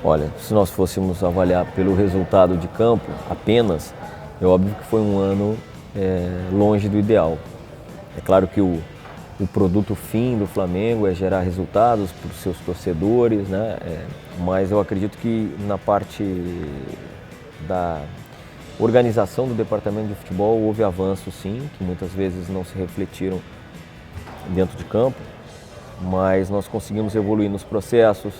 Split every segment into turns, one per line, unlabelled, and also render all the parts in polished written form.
Olha, se nós fôssemos avaliar pelo resultado de campo apenas, é óbvio que foi um ano longe do ideal. É claro que o produto fim do Flamengo é gerar resultados para os seus torcedores, né? Mas eu acredito que na parte da organização do departamento de futebol houve avanços sim, que muitas vezes não se refletiram dentro de campo, mas nós conseguimos evoluir nos processos.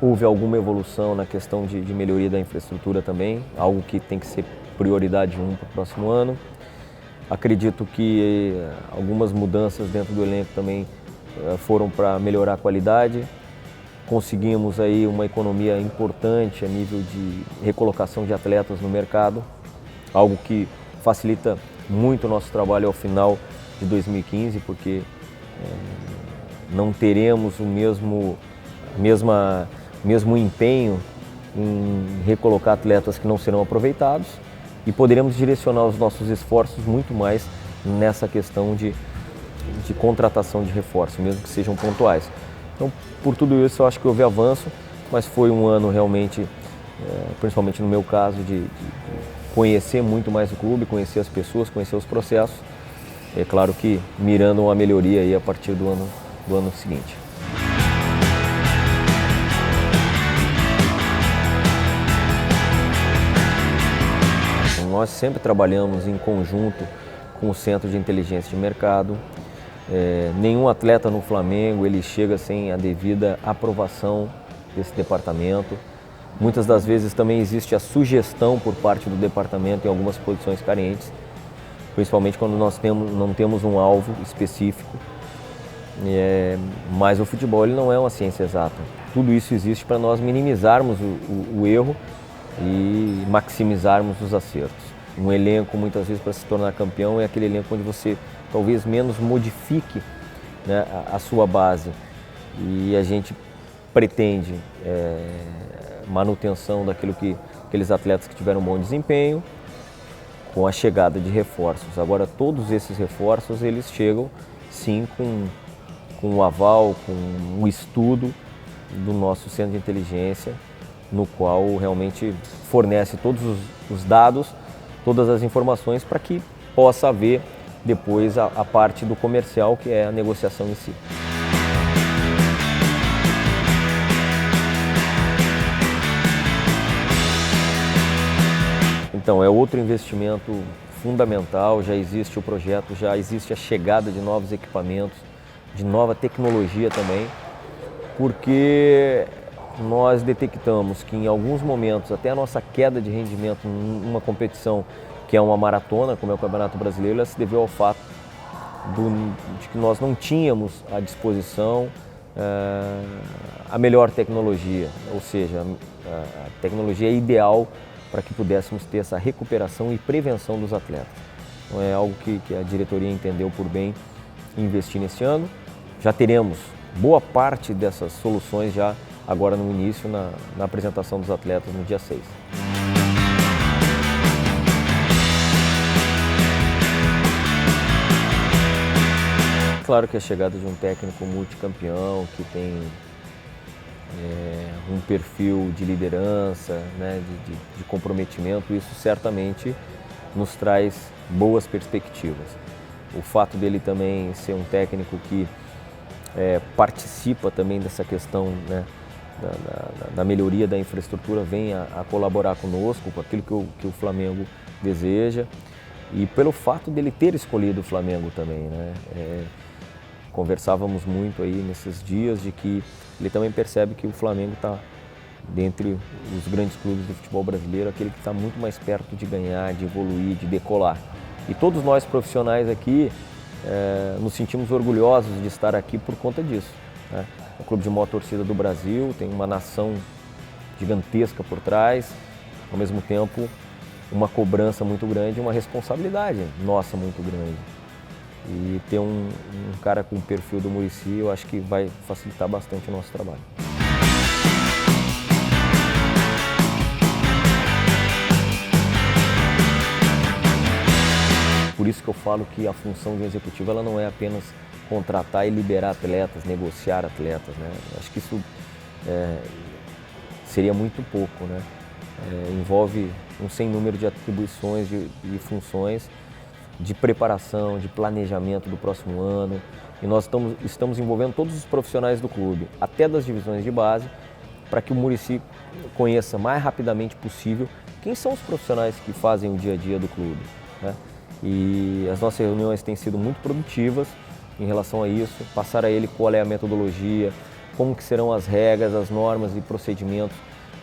Houve alguma evolução na questão de melhoria da infraestrutura também, algo que tem que ser prioridade 1 para o próximo ano. Acredito que algumas mudanças dentro do elenco também foram para melhorar a qualidade. Conseguimos aí uma economia importante a nível de recolocação de atletas no mercado, algo que facilita muito o nosso trabalho ao final de 2015, porque não teremos o mesmo empenho em recolocar atletas que não serão aproveitados e poderemos direcionar os nossos esforços muito mais nessa questão de contratação de reforço, mesmo que sejam pontuais. Então, por tudo isso, eu acho que houve avanço, mas foi um ano realmente, principalmente no meu caso, de conhecer muito mais o clube, conhecer as pessoas, conhecer os processos. É claro que mirando uma melhoria aí a partir do ano seguinte. Nós sempre trabalhamos em conjunto com o Centro de Inteligência de Mercado. Nenhum atleta no Flamengo ele chega sem a devida aprovação desse departamento. Muitas das vezes também existe a sugestão por parte do departamento em algumas posições carentes, principalmente quando nós não temos um alvo específico. Mas o futebol ele não é uma ciência exata. Tudo isso existe para nós minimizarmos o erro e maximizarmos os acertos. Um elenco, muitas vezes, para se tornar campeão, é aquele elenco onde você talvez menos modifique, né, a sua base. E a gente pretende manutenção daquilo aqueles atletas que tiveram um bom desempenho, com a chegada de reforços. Agora, todos esses reforços, eles chegam, sim, com o aval, com o estudo do nosso centro de inteligência, no qual realmente fornece todos os dados, todas as informações para que possa haver depois a parte do comercial, que é a negociação em si. Então, é outro investimento fundamental, já existe o projeto, já existe a chegada de novos equipamentos, de nova tecnologia também, porque nós detectamos que em alguns momentos, até a nossa queda de rendimento numa competição que é uma maratona, como é o Campeonato Brasileiro, ela se deveu ao fato de que nós não tínhamos à disposição a melhor tecnologia, ou seja, a tecnologia ideal para que pudéssemos ter essa recuperação e prevenção dos atletas. Então é algo que a diretoria entendeu por bem investir nesse ano. Já teremos boa parte dessas soluções já agora no início, na apresentação dos atletas no dia 6. Claro que a chegada de um técnico multicampeão, que tem um perfil de liderança, né, de comprometimento, isso certamente nos traz boas perspectivas. O fato dele também ser um técnico que participa também dessa questão, né, da melhoria da infraestrutura, vem a colaborar conosco, com aquilo que o Flamengo deseja, e pelo fato dele ter escolhido o Flamengo também, né? Conversávamos muito aí nesses dias de que ele também percebe que o Flamengo está, dentre os grandes clubes do futebol brasileiro, aquele que está muito mais perto de ganhar, de evoluir, de decolar. E todos nós profissionais aqui nos sentimos orgulhosos de estar aqui por conta disso, né? O clube de maior torcida do Brasil, tem uma nação gigantesca por trás, ao mesmo tempo uma cobrança muito grande, uma responsabilidade nossa muito grande. E ter um cara com o perfil do Muricy, eu acho que vai facilitar bastante o nosso trabalho. Por isso que eu falo que a função de um executivo ela não é apenas contratar e liberar atletas, negociar atletas, né? Acho que isso seria muito pouco, né? Envolve um sem número de atribuições e funções de preparação, de planejamento do próximo ano, e nós estamos envolvendo todos os profissionais do clube, até das divisões de base, para que o Muricy conheça mais rapidamente possível quem são os profissionais que fazem o dia a dia do clube, né? E as nossas reuniões têm sido muito produtivas em relação a isso, passar a ele qual é a metodologia, como que serão as regras, as normas e procedimentos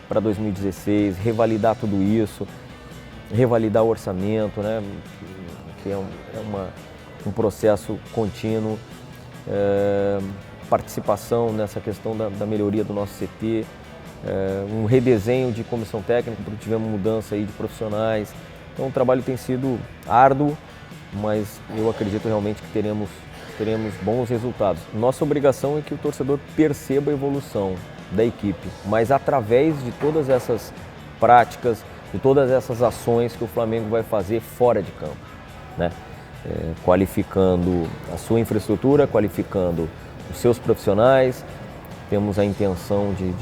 para 2016, revalidar tudo isso, revalidar o orçamento, né? Que é um processo contínuo, participação nessa questão da melhoria do nosso CT, um redesenho de comissão técnica, porque tivemos mudança aí de profissionais. Então o trabalho tem sido árduo, mas eu acredito realmente que teremos bons resultados. Nossa obrigação é que o torcedor perceba a evolução da equipe, mas através de todas essas práticas, de todas essas ações que o Flamengo vai fazer fora de campo, né? Qualificando a sua infraestrutura, qualificando os seus profissionais. Temos a intenção de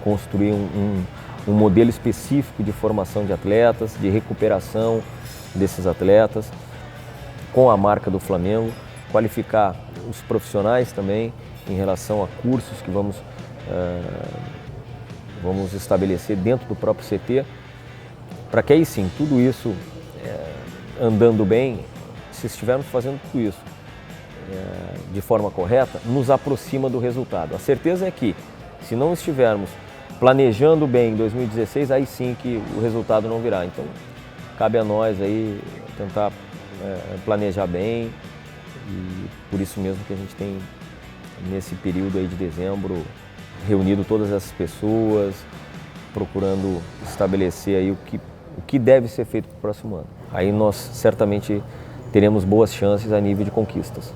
construir um modelo específico de formação de atletas, de recuperação desses atletas, com a marca do Flamengo, qualificar os profissionais também em relação a cursos que vamos estabelecer dentro do próprio CT, para que aí sim, tudo isso andando bem, se estivermos fazendo tudo isso de forma correta, nos aproxima do resultado. A certeza é que, se não estivermos planejando bem em 2016, aí sim que o resultado não virá. Então, cabe a nós aí tentar planejar bem, e por isso mesmo que a gente tem, nesse período aí de dezembro, reunido todas essas pessoas, procurando estabelecer aí o que deve ser feito para o próximo ano. Aí nós certamente teremos boas chances a nível de conquistas.